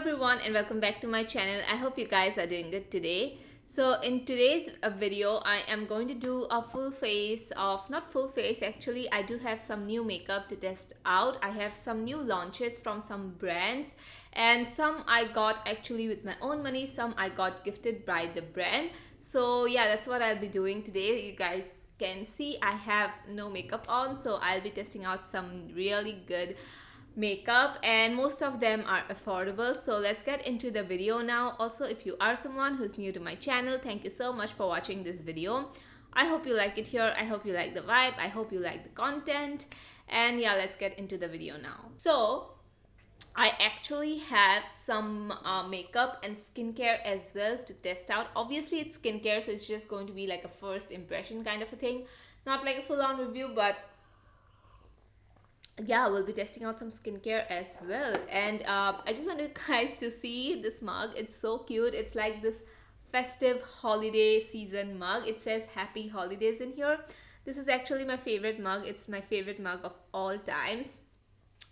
everyone and welcome back to my channel. I hope you guys are doing good today. So in today's video I am going to do a full face of, not full face actually, I do have some new makeup to test out. I have some new launches from some brands and some I got actually with my own money, some I got gifted by the brand. So yeah, that's what I'll be doing today. You guys can see I have no makeup on, so I'll be testing out some really good makeup and most of them are affordable. So let's get into the video now. Also, if you are someone who's new to my channel, thank you so much for watching this video. I hope you like it here. I hope you like the vibe. I hope you like the content. And yeah, let's get into the video now. So I actually have some makeup and skincare as well to test out. Obviously it's skincare, so it's just going to be like a first impression kind of a thing, not like a full-on review, but yeah, we'll be testing out some skincare as well. And I just want you guys to see this mug. It's so cute. It's like this festive holiday season mug. It says happy holidays in here. This is actually my favorite mug. It's my favorite mug of all times,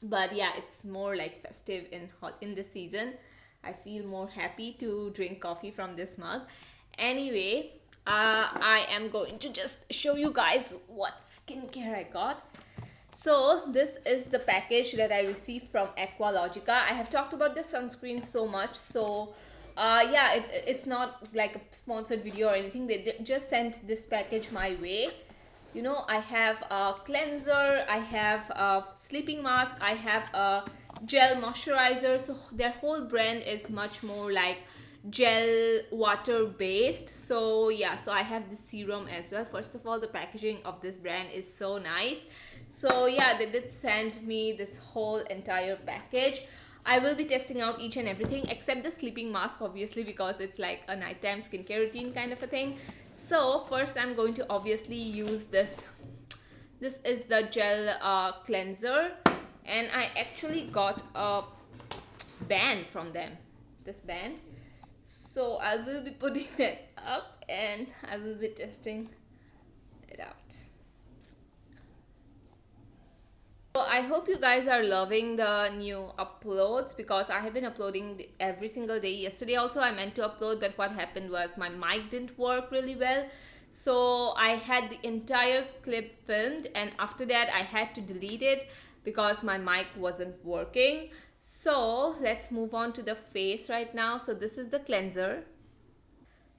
but yeah, it's more like festive in this season. I feel more happy to drink coffee from this mug. Anyway, I am going to just show you guys what skincare I got. So this is the package that I received from Aqualogica. I have talked about the sunscreen so much, so yeah, it's not like a sponsored video or anything. They just sent this package my way. You know, I have a cleanser, I have a sleeping mask, I have a gel moisturizer. So their whole brand is much more like gel water based. So yeah, so I have this serum as well. First of all, the packaging of this brand is so nice. So yeah, they did send me this whole entire package. I will be testing out each and everything except the sleeping mask, obviously, because it's like a nighttime skincare routine kind of a thing. So first I'm going to obviously use this. This is the gel cleanser, and I actually got a band from them, this band. So I will be putting that up and I will be testing it out. So I hope you guys are loving the new uploads, because I have been uploading every single day. Yesterday also I meant to upload, but what happened was my mic didn't work really well. So I had the entire clip filmed and after that I had to delete it because my mic wasn't working. So let's move on to the face right now. So this is the cleanser.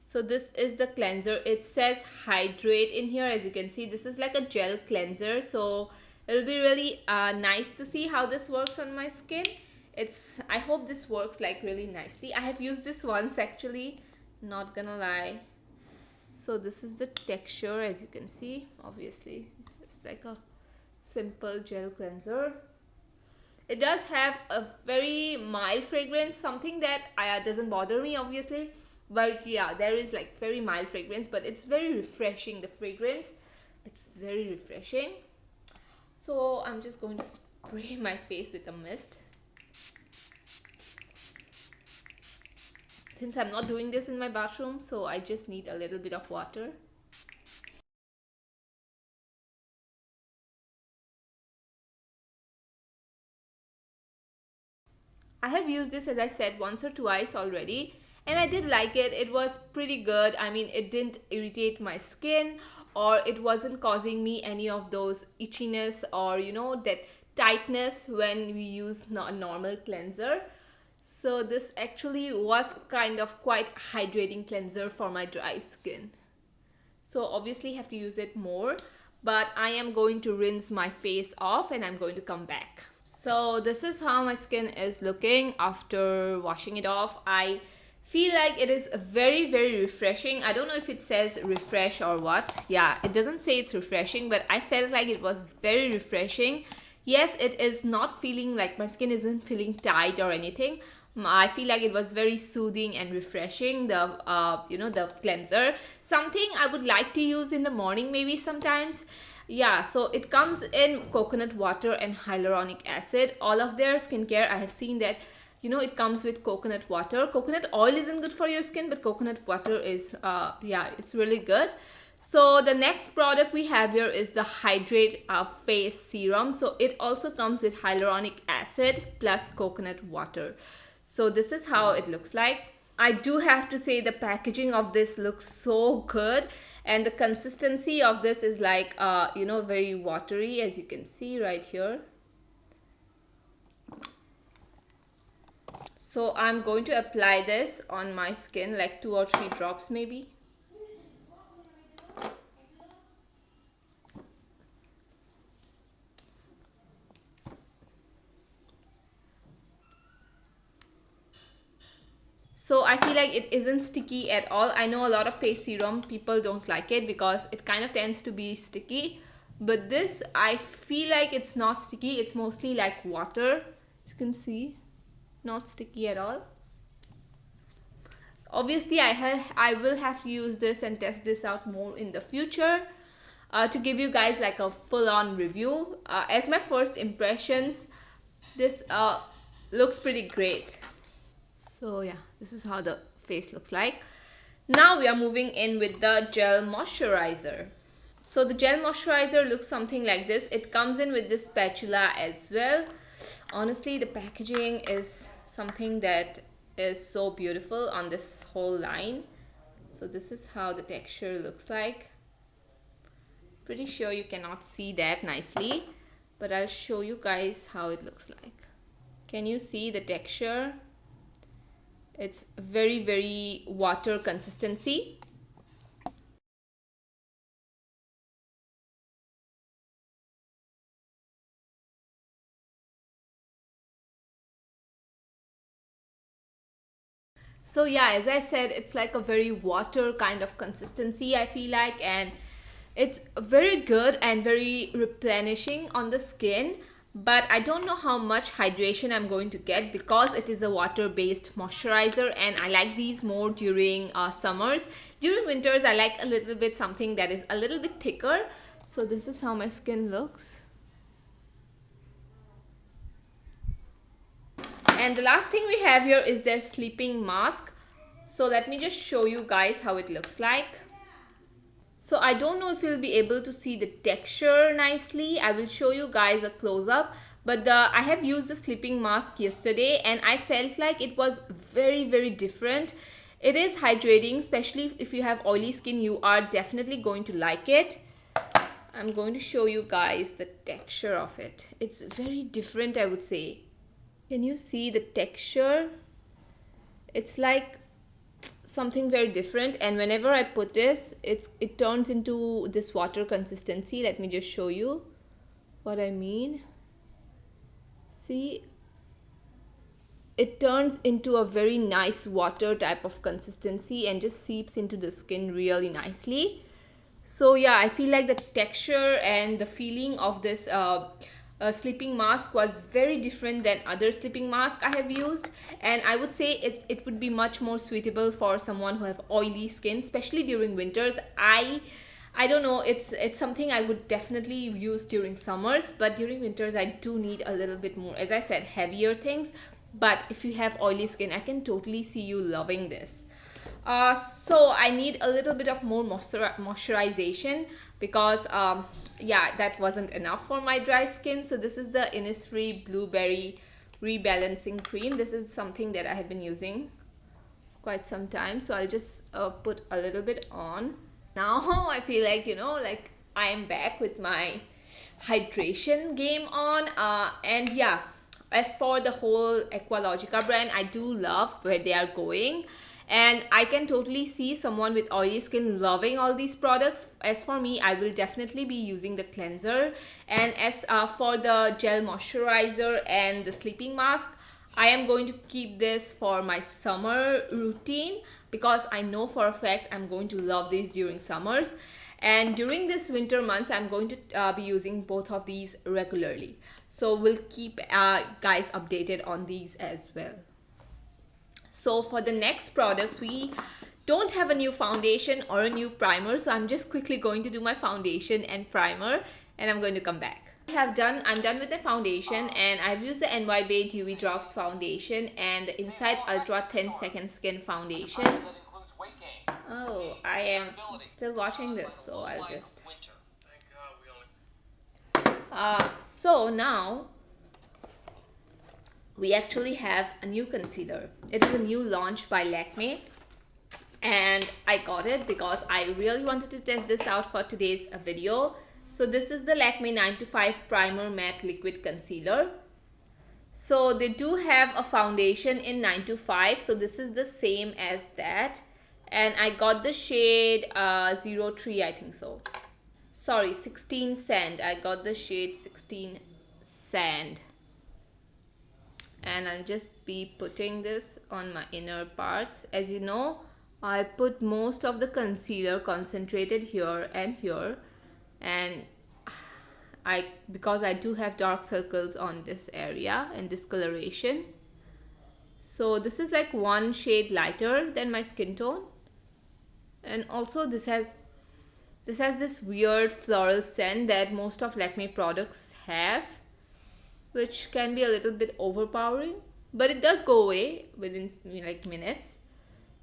So this is the cleanser. It says hydrate in here. As you can see, this is like a gel cleanser. So it'll be really nice to see how this works on my skin. I hope this works like really nicely. I have used this once actually, not gonna lie. So this is the texture, as you can see. Obviously it's like a simple gel cleanser. It does have a very mild fragrance, something that doesn't bother me obviously, but yeah, there is like very mild fragrance, but it's very refreshing. The fragrance, it's very refreshing. So I'm just going to spray my face with a mist. Since I'm not doing this in my bathroom, so I just need a little bit of water. I have used this, as I said, once or twice already, and I did like it. It was pretty good. I mean, it didn't irritate my skin, or it wasn't causing me any of those itchiness or, you know, that tightness when we use a normal cleanser. So this actually was kind of quite hydrating cleanser for my dry skin. So obviously have to use it more, but I am going to rinse my face off and I'm going to come back. So this is how my skin is looking after washing it off. I feel like it is very, very refreshing. I don't know if it says refresh or what. Yeah, it doesn't say it's refreshing, but I felt like it was very refreshing. Yes, it is not feeling like my skin isn't feeling tight or anything. I feel like it was very soothing and refreshing, the you know, the cleanser. Something I would like to use in the morning maybe sometimes. Yeah, so it comes in coconut water and hyaluronic acid. All of their skincare, I have seen that, you know, it comes with coconut water. Coconut oil isn't good for your skin, but coconut water is yeah, it's really good. So the next product we have here is the Hydrate Face Serum. So it also comes with hyaluronic acid plus coconut water. So this is how it looks like. I do have to say the packaging of this looks so good, and the consistency of this is like you know, very watery, as you can see right here. So I'm going to apply this on my skin, like 2 or 3 drops maybe. So I feel like it isn't sticky at all. I know a lot of face serum, people don't like it because it kind of tends to be sticky. But this, I feel like it's not sticky. It's mostly like water. As you can see, not sticky at all. Obviously, I will have to use this and test this out more in the future to give you guys like a full-on review. As my first impressions, this looks pretty great. So yeah, this is how the face looks like. Now we are moving in with the gel moisturizer. So the gel moisturizer looks something like this. It comes in with this spatula as well. Honestly, the packaging is something that is so beautiful on this whole line. So this is how the texture looks like. Pretty sure you cannot see that nicely, but I'll show you guys how it looks like. Can you see the texture? It's very water consistency. So yeah, as I said, it's like a very water kind of consistency, I feel like, and it's very good and very replenishing on the skin. But I don't know how much hydration I'm going to get because it is a water-based moisturizer, and I like these more during summers. During winters, I like a little bit something that is a little bit thicker. So this is how my skin looks. And the last thing we have here is their sleeping mask. So let me just show you guys how it looks like. So I don't know if you'll be able to see the texture nicely. I will show you guys a close-up. But I have used the sleeping mask yesterday and I felt like it was very different. It is hydrating, especially if you have oily skin. You are definitely going to like it. I'm going to show you guys the texture of it. It's very different, I would say. Can you see the texture? It's like something very different, and whenever I put this, it turns into this water consistency. Let me just show you what I mean. See, it turns into a very nice water type of consistency and just seeps into the skin really nicely. So yeah, I feel like the texture and the feeling of this sleeping mask was very different than other sleeping masks I have used, and I would say it would be much more suitable for someone who have oily skin, especially during winters. I don't know, it's something I would definitely use during summers, but during winters I do need a little bit more, as I said, heavier things. But if you have oily skin, I can totally see you loving this. So I need a little bit of more moisturization because yeah, that wasn't enough for my dry skin. So this is the Innisfree Blueberry Rebalancing Cream. This is something that I have been using quite some time. So I'll just put a little bit on. Now I feel like, you know, like I am back with my hydration game on. And yeah, as for the whole Aqualogica brand, I do love where they are going. And I can totally see someone with oily skin loving all these products. As for me, I will definitely be using the cleanser. And as for the gel moisturizer and the sleeping mask, I am going to keep this for my summer routine because I know for a fact I'm going to love these during summers. And during this winter months, I'm going to be using both of these regularly. So we'll keep guys updated on these as well. So for the next products, we don't have a new foundation or a new primer. So I'm just quickly going to do my foundation and primer and I'm going to come back. I'm done with the foundation, and I've used the NY Bae Dewy Drops foundation and the Inside Ultra Thin Second Skin foundation. Oh, I am still watching this, so I'll just... so now we actually have a new concealer. It is a new launch by Lakme, and I got it because I really wanted to test this out for today's video. So this is the Lakme 9 to 5 Primer Matte Liquid Concealer. So they do have a foundation in 9 to 5, so this is the same as that, and I got the shade 03, I think so. Sorry, 16 Sand. I got the shade 16 Sand. And I'll just be putting this on my inner parts. As you know, I put most of the concealer concentrated here and here, and because I do have dark circles on this area and discoloration. So this is like one shade lighter than my skin tone. And also this has this weird floral scent that most of Lakme products have, which can be a little bit overpowering, but it does go away within like minutes.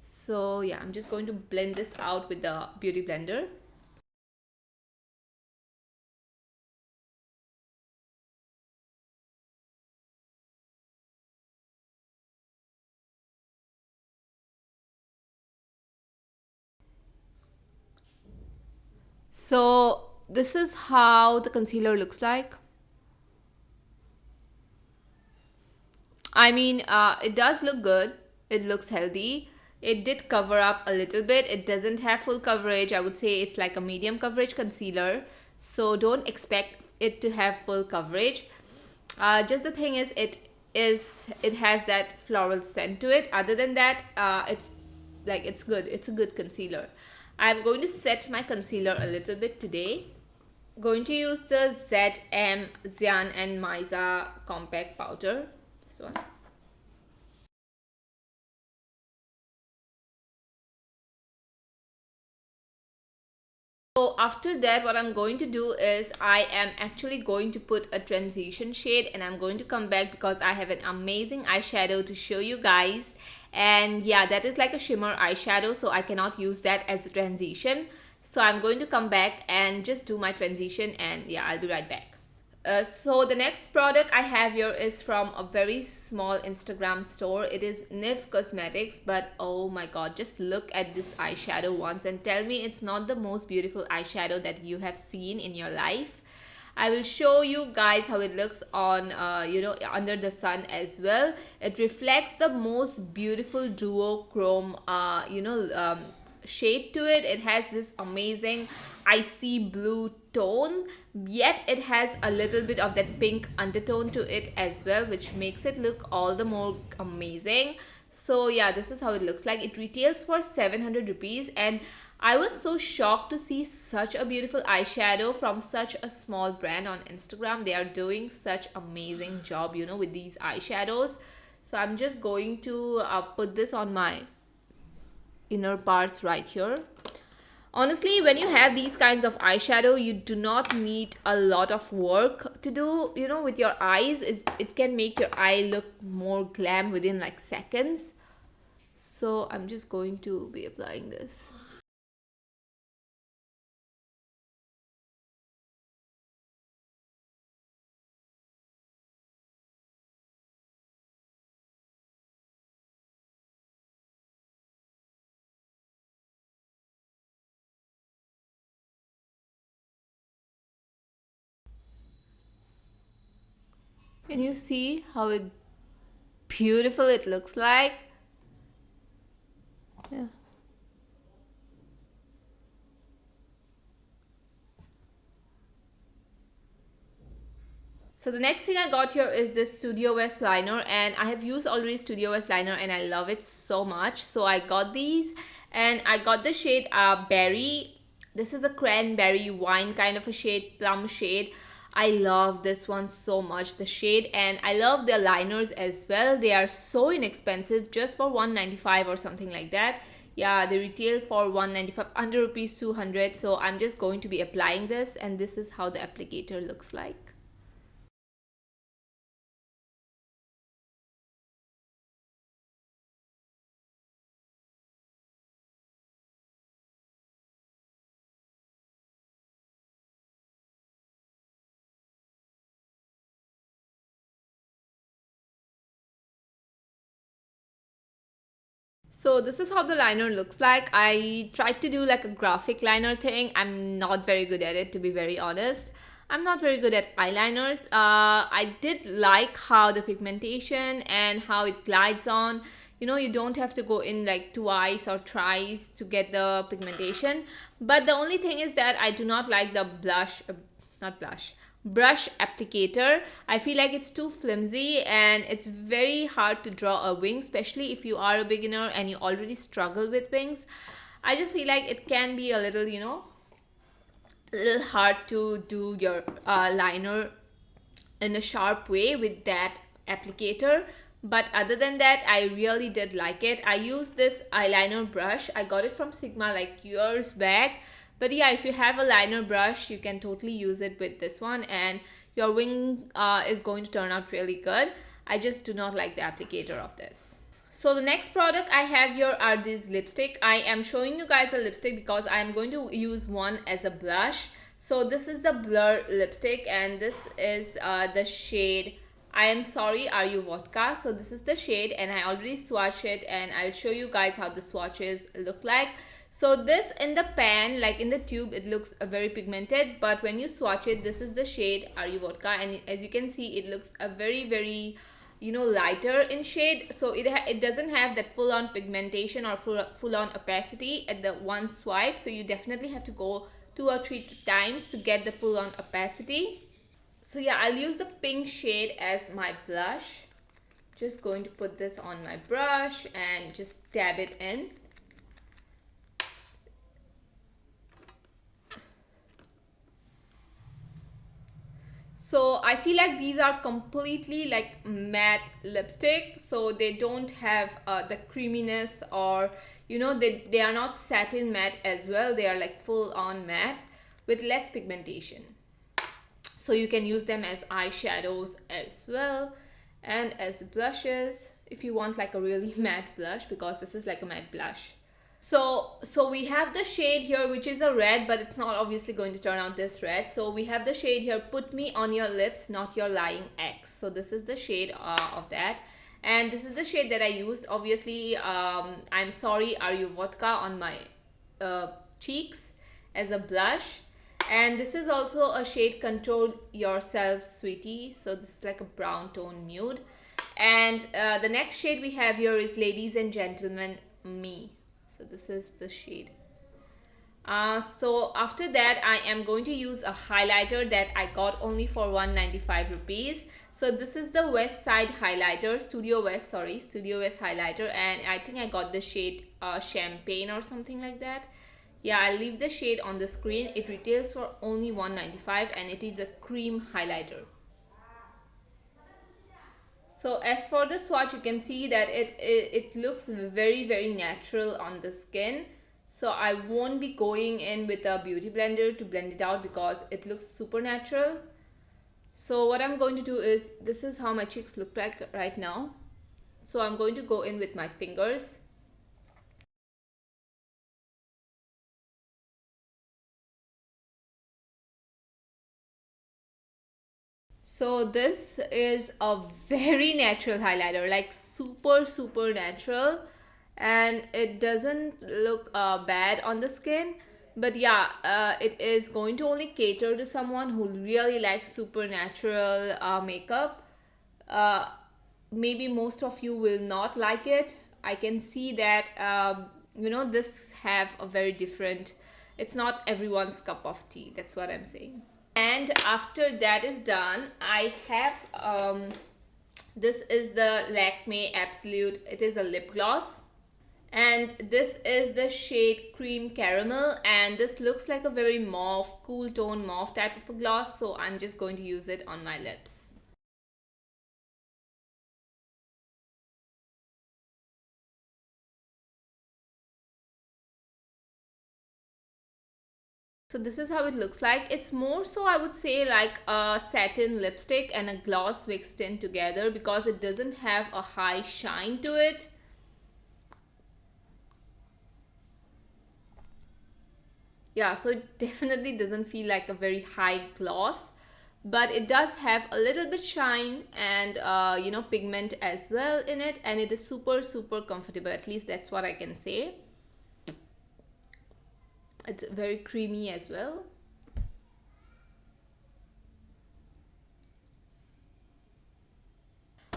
So yeah, I'm just going to blend this out with the beauty blender. So this is how the concealer looks like. I mean, it does look good. It looks healthy. It did cover up a little bit. It doesn't have full coverage. I would say it's like a medium coverage concealer. So don't expect it to have full coverage. Just the thing is, it has that floral scent to it. Other than that, it's good. It's a good concealer. I'm going to set my concealer a little bit today. Going to use the ZM Xian and Maiza compact powder. This one. So after that, what I'm going to do is I am actually going to put a transition shade, and I'm going to come back because I have an amazing eyeshadow to show you guys. And yeah, that is like a shimmer eyeshadow, so I cannot use that as a transition. So I'm going to come back and just do my transition, and yeah, I'll be right back. So the next product I have here is from a very small Instagram store. It is Nif Cosmetics, but oh my god, just look at this eyeshadow once and tell me it's not the most beautiful eyeshadow that you have seen in your life. I will show you guys how it looks on under the sun as well. It reflects the most beautiful duochrome shade to it. It has this amazing icy blue tone, yet it has a little bit of that pink undertone to it as well, which makes it look all the more amazing. So yeah, this is how it looks like. It retails for 700 rupees, and I was so shocked to see such a beautiful eyeshadow from such a small brand on Instagram. They are doing such amazing job, with these eyeshadows. So I'm just going to put this on my inner parts right here. Honestly, when you have these kinds of eyeshadow, you do not need a lot of work to do, with your eyes. It can make your eye look more glam within like seconds. So I'm just going to be applying this. Can you see how beautiful it looks like? Yeah. So the next thing I got here is this Studiowest liner, and I have used already Studiowest liner and I love it so much. So I got these, and I got the shade Berry. This is a cranberry wine kind of a shade, plum shade. I love this one so much, the shade, and I love the liners as well. They are so inexpensive, just for 195 or something like that. Yeah, they retail for 195, under rupees 200. So I'm just going to be applying this, and this is how the applicator looks like. So this is how the liner looks like. I tried to do like a graphic liner thing. I'm not very good at it, to be very honest. I'm not very good at eyeliners. I did like how the pigmentation and how it glides on. You know, you don't have to go in like twice or thrice to get the pigmentation. But the only thing is that I do not like the not blush, brush applicator. I feel like it's too flimsy and it's very hard to draw a wing, especially if you are a beginner and you already struggle with wings. I just feel like it can be a little, you know, a little hard to do your liner in a sharp way with that applicator. But other than that, I really did like it. I used this eyeliner brush. I got it from Sigma like years back. But yeah, if you have a liner brush, you can totally use it with this one, and your wing is going to turn out really good. I just do not like the applicator of this. So the next product I have here are these lipstick. I am showing you guys a lipstick because I am going to use one as a blush. So this is the Blur lipstick, and this is the shade I Am Sorry Are You Vodka. So this is the shade, and I already swatched it, and I'll show you guys how the swatches look like. So this in the pan, like in the tube, it looks very pigmented, but when you swatch it, this is the shade Are You Vodka, and as you can see, it looks a very, you know, lighter in shade. So it doesn't have that full-on pigmentation or full-on opacity at the one swipe. So you definitely have to go 2 or 3 times to get the full-on opacity. So yeah, I'll use the pink shade as my blush. Just going to put this on my brush and just dab it in. So I feel like these are completely like matte lipstick, so they don't have the creaminess, or you know, they are not satin matte as well. They are like full on matte with less pigmentation. So you can use them as eyeshadows as well, and as blushes if you want like a really matte blush, because this is like a matte blush. So we have the shade here, which is a red, but it's not obviously going to turn out this red. So we have the shade here, Put Me On Your Lips, Not Your Lying Ex. So this is the shade of that, and this is the shade that I used. Obviously, I'm Sorry Are You Vodka on my cheeks as a blush, and this is also a shade Control Yourself Sweetie. So this is like a brown tone nude, and the next shade we have here is Ladies and Gentlemen Me. So this is the shade. So after that, I am going to use a highlighter that I got only for 195 rupees. So this is the West Side highlighter, Studiowest highlighter, and I think I got the shade Champagne or something like that. Yeah, I'll leave the shade on the screen. It retails for only 195, and it is a cream highlighter. So as for the swatch, you can see that it looks very natural on the skin. So I won't be going in with a beauty blender to blend it out because it looks super natural. So what I'm going to do is, this is how my cheeks look like right now. So I'm going to go in with my fingers. So this is a very natural highlighter, like super natural, and it doesn't look bad on the skin. But yeah, it is going to only cater to someone who really likes supernatural makeup. uh, Maybe most of you will not like it. I can see that you know, this have a very different, it's not everyone's cup of tea, that's what I'm saying. And after that is done, I have this is the Lakme Absolute, it is a lip gloss, and this is the shade Cream Caramel, and this looks like a very mauve, cool tone mauve type of a gloss. So I'm just going to use it on my lips. So this is how it looks like. It's more so, I would say, like a satin lipstick and a gloss mixed in together, because it doesn't have a high shine to it. Yeah, so it definitely doesn't feel like a very high gloss, but it does have a little bit shine and you know, pigment as well in it, and it is super comfortable. At least that's what I can say. It's very creamy as well.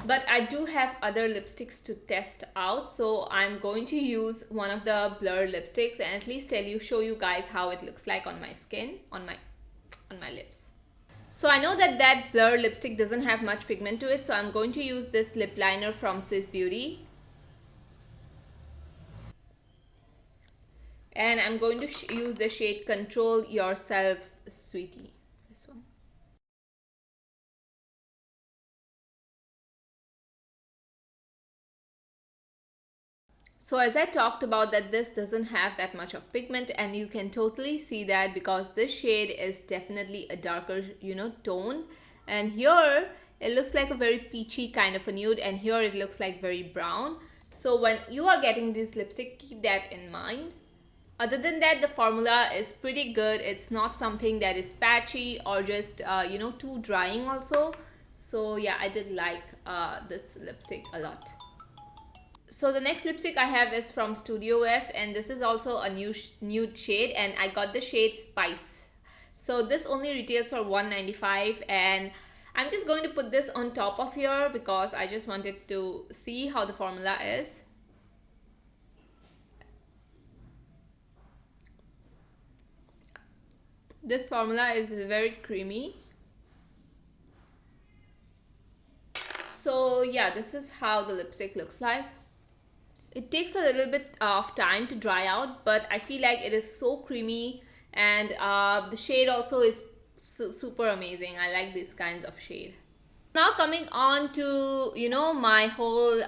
But I do have other lipsticks to test out, so I'm going to use one of the blur lipsticks and at least show you guys how it looks like on my skin, on my lips. So I know that that blur lipstick doesn't have much pigment to it, so I'm going to use this lip liner from Swiss Beauty. And I'm going to use the shade Control Yourselves, Sweetie. This one. So as I talked about that this doesn't have that much of pigment, and you can totally see that because this shade is definitely a darker, you know, tone. And here it looks like a very peachy kind of a nude, and here it looks like very brown. So when you are getting this lipstick, keep that in mind. Other than that, the formula is pretty good. It's not something that is patchy or just, you know, too drying also. So yeah, I did like this lipstick a lot. So the next lipstick I have is from Studiowest, and this is also a nude shade, and I got the shade Spice. So this only retails for $1.95, and I'm just going to put this on top of here because I just wanted to see how the formula is. This formula is very creamy. So yeah, this is how the lipstick looks like. It takes a little bit of time to dry out, but I feel like it is so creamy, and the shade also is super amazing. I like these kinds of shade. Now coming on to, you know, my whole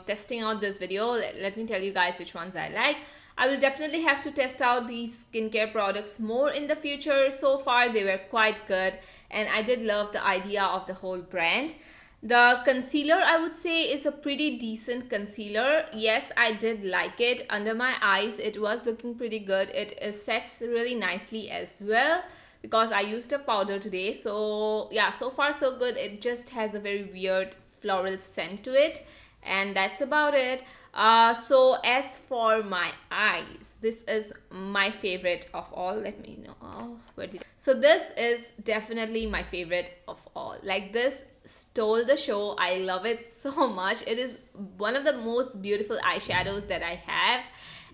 testing out this video, let me tell you guys which ones I like. I will definitely have to test out these skincare products more in the future. So far they were quite good, and I did love the idea of the whole brand. The concealer, I would say, is a pretty decent concealer. Yes, I did like it. Under my eyes, it was looking pretty good. It sets really nicely as well because I used a powder today. So yeah, so far so good. It just has a very weird floral scent to it, and that's about it. So as for my eyes, this is my favorite of all. Let me know. So this is definitely my favorite of all. Like, this stole the show. I love it so much. It is one of the most beautiful eyeshadows that I have,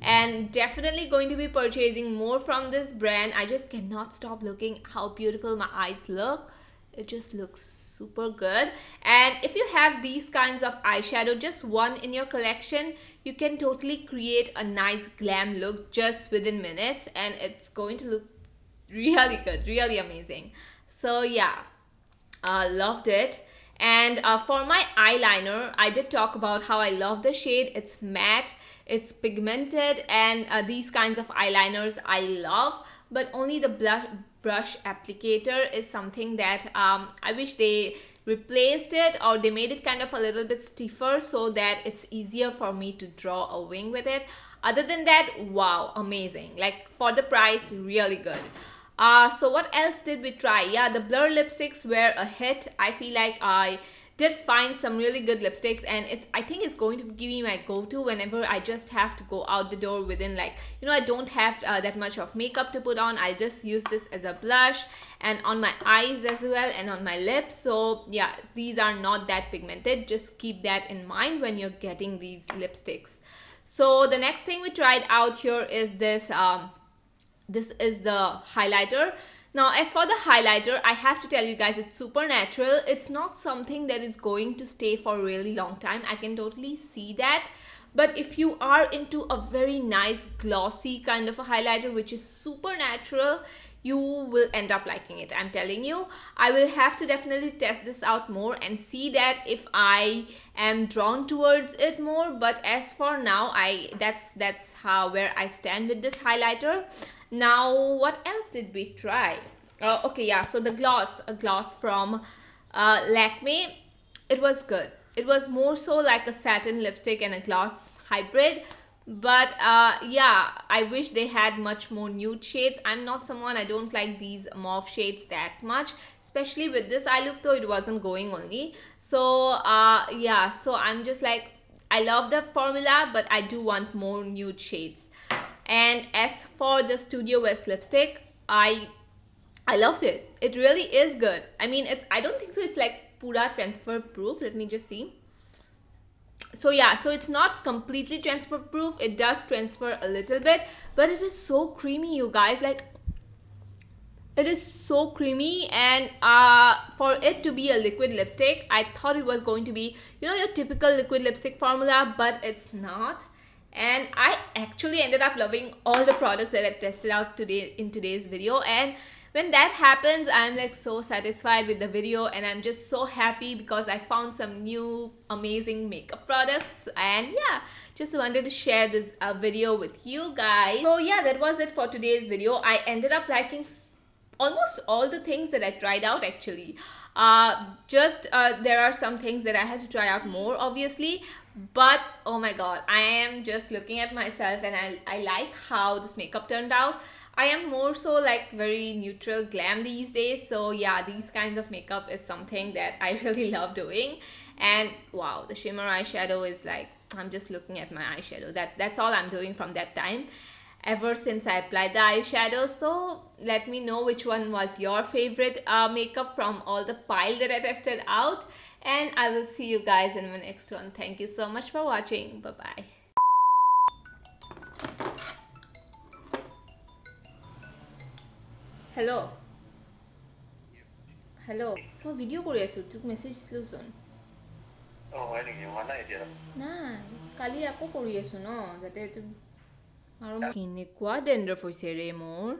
and definitely going to be purchasing more from this brand. I just cannot stop looking how beautiful my eyes look. It just looks super good. And if you have these kinds of eyeshadow, just one in your collection, you can totally create a nice glam look just within minutes, and it's going to look really good, really amazing. So yeah, loved it. And for my eyeliner, I did talk about how I love the shade. It's matte, it's pigmented, and these kinds of eyeliners I love, but only the brush applicator is something that I wish they replaced it, or they made it kind of a little bit stiffer so that it's easier for me to draw a wing with it. Other than that, wow, amazing. Like, for the price, really good. So what else did we try? Yeah, the blur lipsticks were a hit. I feel like I did find some really good lipsticks, and I think it's going to give me my go-to whenever I just have to go out the door within, like, you know, I don't have that much of makeup to put on. I'll just use this as a blush, and on my eyes as well, and on my lips. So yeah, these are not that pigmented. Just keep that in mind when you're getting these lipsticks. So the next thing we tried out here is this this is the highlighter. Now, as for the highlighter, I have to tell you guys, it's super natural. It's not something that is going to stay for a really long time. I can totally see that. But if you are into a very nice glossy kind of a highlighter which is super natural, you will end up liking it. I'm telling you. I will have to definitely test this out more and see that if I am drawn towards it more. But as for now, that's how where I stand with this highlighter. Now, what else did we try? Okay, yeah, so the gloss from Lakme, it was good. It was more so like a satin lipstick and a gloss hybrid. But yeah, I wish they had much more nude shades. I'm not someone, I don't like these mauve shades that much, especially with this eye look though, it wasn't going only. So yeah, so I'm just like, I love the formula, but I do want more nude shades. And as for the Studiowest lipstick, I loved it. It really is good. I mean, I don't think so it's like pura transfer proof. Let me just see. So yeah, so it's not completely transfer proof. It does transfer a little bit, but it is so creamy, you guys. Like, it is so creamy. And for it to be a liquid lipstick, I thought it was going to be, you know, your typical liquid lipstick formula, but it's not. And I actually ended up loving all the products that I tested out today in today's video. And when that happens, I'm like so satisfied with the video, and I'm just so happy because I found some new amazing makeup products. And yeah, just wanted to share this video with you guys. So yeah, that was it for today's video. I ended up liking almost all the things that I tried out actually. There are some things that I have to try out more, obviously, but oh my god, I am just looking at myself and I like how this makeup turned out. I am more so like very neutral glam these days, so yeah, these kinds of makeup is something that I really love doing. And wow, the shimmer eyeshadow is like, I'm just looking at my eyeshadow. That's all I'm doing from that time, ever since I applied the eyeshadow. So let me know which one was your favorite makeup from all the pile that I tested out, and I will see you guys in my next one. Thank you so much for watching. Bye bye. Hello. Hello. মই video কৰি আছো, তোক message দিছিলো চোন। হয় নেকি? হোৱা নাই এতিয়া? নাই, কালি আকৌ কৰি আছো ন, যাতে আৰু কেনেকুৱা ডেন্ড্ৰফ হৈছে ৰে মোৰ।